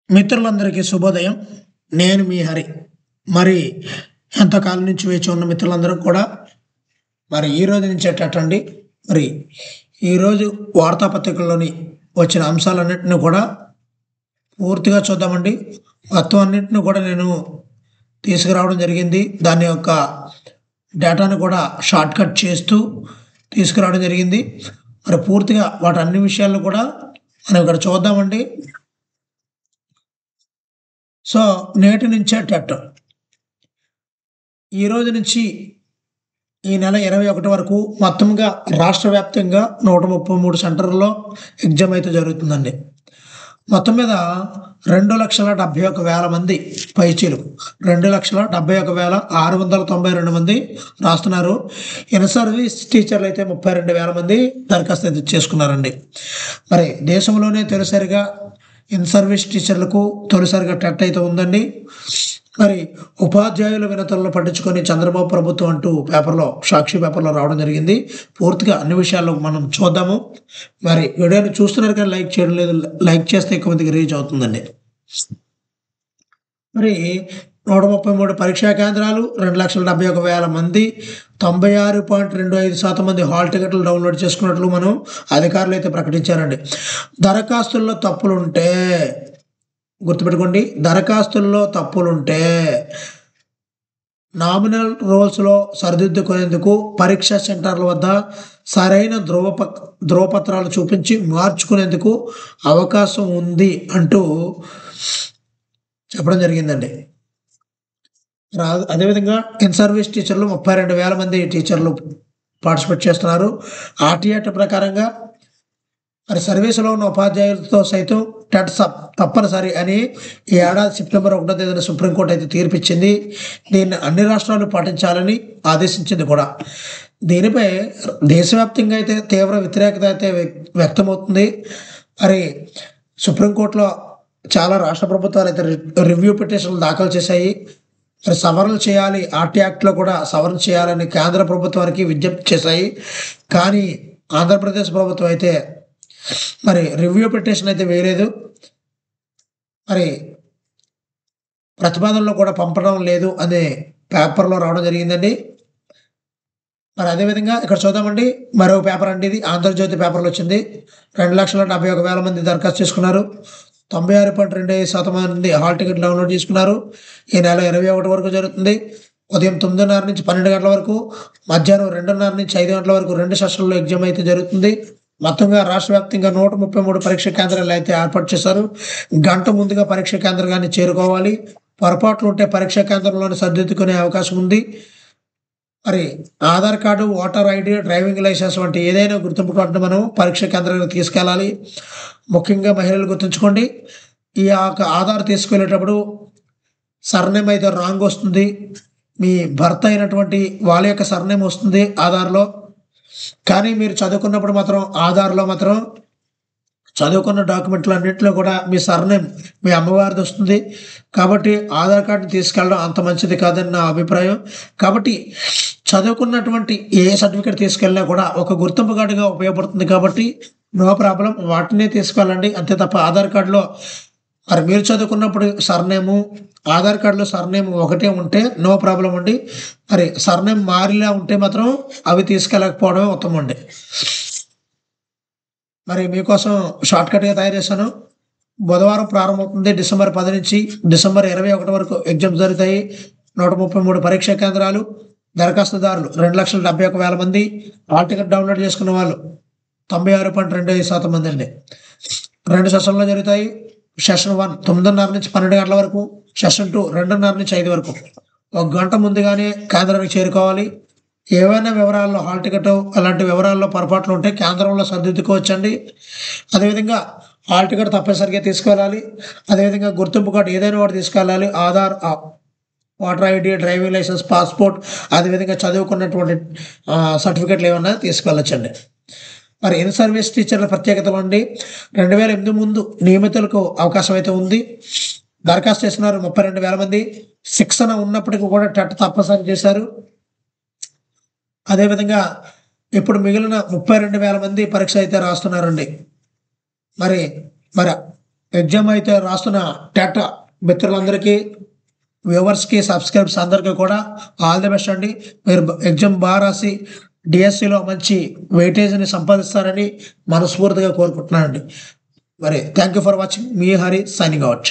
మిత్రులందరికీ శుభోదయం. నేను మీ హరి. మరి ఎంతకాలం నుంచి వేచి ఉన్న మిత్రులందరూ కూడా మరి ఈ రోజు నుంచి ఎట్టండి మరి ఈరోజు వార్తాపత్రికల్లోని వచ్చిన అంశాలన్నింటినీ కూడా పూర్తిగా చూద్దామండి. మొత్తం అన్నింటిని కూడా నేను తీసుకురావడం జరిగింది. దాని యొక్క డేటాను కూడా షార్ట్ కట్ చేస్తూ తీసుకురావడం జరిగింది. మరి పూర్తిగా వాటి అన్ని విషయాలను కూడా మనం ఇక్కడ చూద్దామండి. సో నేటి నుంచే టెట్ ఈ రోజు నుంచి ఈ నెల 21 వరకు మొత్తంగా రాష్ట్ర వ్యాప్తంగా 133 సెంటర్లలో ఎగ్జామ్ అయితే జరుగుతుందండి. మొత్తం మీద 2,71,000 మంది పైచీలకు 2,71,692 మంది రాస్తున్నారు. ఇన్ సర్వీస్ టీచర్లు అయితే 32,000 మంది దరఖాస్తు అయితే చేసుకున్నారండి. మరి దేశంలోనే తొలిసారిగా ఇన్ సర్వీస్ టీచర్లకు తొలిసారిగా టెట్ అయితే ఉందండి. మరి ఉపాధ్యాయుల వినతులను పట్టించుకొని చంద్రబాబు ప్రభుత్వం అంటూ పేపర్లో సాక్షి పేపర్లో రావడం జరిగింది. పూర్తిగా అన్ని విషయాల్లో మనం చూద్దాము. మరి వీడియోని చూస్తున్నారు కానీ లైక్ చేయడం లేదు. లైక్ చేస్తే ఎక్కువ మందికి రీచ్ అవుతుందండి. మరి 133 పరీక్షా కేంద్రాలు, 2,71,000 మంది, 96.25% మంది హాల్ టికెట్లు డౌన్లోడ్ చేసుకున్నట్లు మనం అధికారులు అయితే ప్రకటించారండి. దరఖాస్తుల్లో తప్పులుంటే గుర్తుపెట్టుకోండి, దరఖాస్తుల్లో తప్పులుంటే నామినల్ రోల్స్లో సరిదిద్దుకునేందుకు పరీక్షా సెంటర్ల వద్ద సరైన ధ్రువపత్రాలు చూపించి మార్చుకునేందుకు అవకాశం ఉంది అంటూ చెప్పడం జరిగిందండి. అదేవిధంగా ఇన్ సర్వీస్ టీచర్లు 32,000 మంది టీచర్లు పార్టిసిపేట్ చేస్తున్నారు. ఆర్టీఏట ప్రకారంగా మరి సర్వీసులో ఉన్న ఉపాధ్యాయులతో సైతం టెట్ తప్పనిసరి అని ఈ ఏడాది సెప్టెంబర్ 1వ తేదీన సుప్రీంకోర్టు అయితే తీర్పిచ్చింది. దీన్ని అన్ని రాష్ట్రాలు పాటించాలని ఆదేశించింది కూడా. దీనిపై దేశవ్యాప్తంగా అయితే తీవ్ర వ్యతిరేకత అయితే వ్యక్తమవుతుంది. మరి సుప్రీంకోర్టులో చాలా రాష్ట్ర ప్రభుత్వాలు అయితే రివ్యూ పిటిషన్లు దాఖలు చేశాయి. మరి సవరణలు చేయాలి, ఆర్టీ యాక్ట్లో కూడా సవరణ చేయాలని కేంద్ర ప్రభుత్వానికి విజ్ఞప్తి చేశాయి. కానీ ఆంధ్రప్రదేశ్ ప్రభుత్వం అయితే మరి రివ్యూ పిటిషన్ అయితే వేయలేదు. మరి ప్రతిపాదనలో కూడా పంపడం లేదు అనే పేపర్లో రావడం జరిగిందండి. మరి అదేవిధంగా ఇక్కడ చూద్దామండి, మరో పేపర్ అండి. ఇది ఆంధ్రజ్యోతి పేపర్లో వచ్చింది. 2,71,000 మంది దరఖాస్తు చేసుకున్నారు. 96.25% మంది హాల్ టికెట్ డౌన్లోడ్ చేసుకున్నారు. ఈ నెల 21 వరకు జరుగుతుంది. ఉదయం 9:30 నుంచి 12 గంటల వరకు, మధ్యాహ్నం 2:30 నుంచి 5 గంటల వరకు 2 సెషన్లో ఎగ్జామ్ అయితే జరుగుతుంది. మొత్తంగా రాష్ట్ర వ్యాప్తంగా 133 పరీక్ష కేంద్రాలు అయితే ఏర్పాటు చేశారు. గంట ముందుగా పరీక్ష కేంద్రాన్ని చేరుకోవాలి. పొరపాట్లు ఉంటే పరీక్షా కేంద్రంలోనే సర్దిద్దుకునే అవకాశం ఉంది. మరి Aadhaar card, voter ID, driving licence వంటి ఏదైనా గుర్తింపు కార్డును మనం పరీక్ష కేంద్రానికి తీసుకెళ్ళాలి. ముఖ్యంగా మహిళలు గుర్తుంచుకోండి, ఈ ఆధార్ తీసుకెళ్ళేటప్పుడు సర్నేమ్ అయితే రాంగ్ వస్తుంది. మీ భర్త అయినటువంటి వాళ్ళ యొక్క సర్నేమ్ వస్తుంది ఆధార్లో. కానీ మీరు చదువుకున్నప్పుడు మాత్రం ఆధార్లో మాత్రం చదువుకున్న డాక్యుమెంట్లు అన్నింటిలో కూడా మీ సర్నేమ్ మీ అమ్మవారిది వస్తుంది. కాబట్టి ఆధార్ కార్డుని తీసుకెళ్ళడం అంత మంచిది కాదని నా అభిప్రాయం. కాబట్టి చదువుకున్నటువంటి ఏ సర్టిఫికేట్ తీసుకెళ్ళినా కూడా ఒక గుర్తింపు కార్డుగా ఉపయోగపడుతుంది. కాబట్టి నో ప్రాబ్లం, వాటినే తీసుకెళ్ళండి. అంతే తప్ప ఆధార్ కార్డులో మరి మీరు చదువుకున్నప్పుడు సర్నేము, ఆధార్ కార్డులో సర్నేమ్ ఒకటే ఉంటే నో ప్రాబ్లం అండి. మరి సర్నేమ్ మారిలా ఉంటే మాత్రం అవి తీసుకెళ్ళకపోవడమే ఉత్తమం అండి. మరి మీకోసం షార్ట్కట్గా తయారు చేశాను. బుధవారం ప్రారంభమవుతుంది. డిసెంబర్ 10 నుంచి డిసెంబర్ 21 వరకు ఎగ్జామ్స్ జరుగుతాయి. 133 పరీక్షా కేంద్రాలు, దరఖాస్తుదారులు 2,71,000 మంది, హాల్ టికెట్ డౌన్లోడ్ చేసుకున్న వాళ్ళు 96.25% మంది అండి. 2 సెషన్లో జరుగుతాయి. సెషన్ 1 9:30 నుంచి 12 గంటల వరకు, సెషన్ 2 2:30 నుంచి 5 వరకు. 1 గంట ముందుగానే కేంద్రానికి చేరుకోవాలి. ఏవైనా వివరాల్లో హాల్ టికెట్ అలాంటి వివరాల్లో పొరపాట్లు ఉంటే కేంద్రంలో సర్దిద్దుకోవచ్చండి. అదేవిధంగా హాల్ టికెట్ తప్పనిసరిగా తీసుకెళ్ళాలి. అదేవిధంగా గుర్తింపు కార్డు ఏదైనా ఒకటి తీసుకెళ్ళాలి. Aadhaar, voter ID, driving licence, passport, అదేవిధంగా చదువుకున్నటువంటి సర్టిఫికెట్లు ఏమన్నా తీసుకెళ్ళొచ్చండి. మరి ఇన్ సర్వీస్ టీచర్ల ప్రత్యేకతలు అండి. 2008 ముందు నియమితులకు అవకాశం అయితే ఉంది. దరఖాస్తు చేస్తున్నారు 32,000 మంది. శిక్షణ ఉన్నప్పటికీ కూడా టెట్ తప్పనిసరి చేశారు. అదేవిధంగా ఇప్పుడు మిగిలిన 32,000 మంది పరీక్ష అయితే రాస్తున్నారండి. మరి మరి ఎగ్జామ్ అయితే రాస్తున్న టెట్ మిత్రులందరికీ, వ్యూవర్స్కి, సబ్స్క్రైబర్స్ అందరికీ కూడా ఆల్ ది బెస్ట్ అండి. మీరు ఎగ్జామ్ బాగా రాసి డిఎస్సిలో మంచి వెయిటేజ్ని సంపాదిస్తారని మనస్ఫూర్తిగా కోరుకుంటున్నానండి. మరి thank you for watching. Me Hari signing out.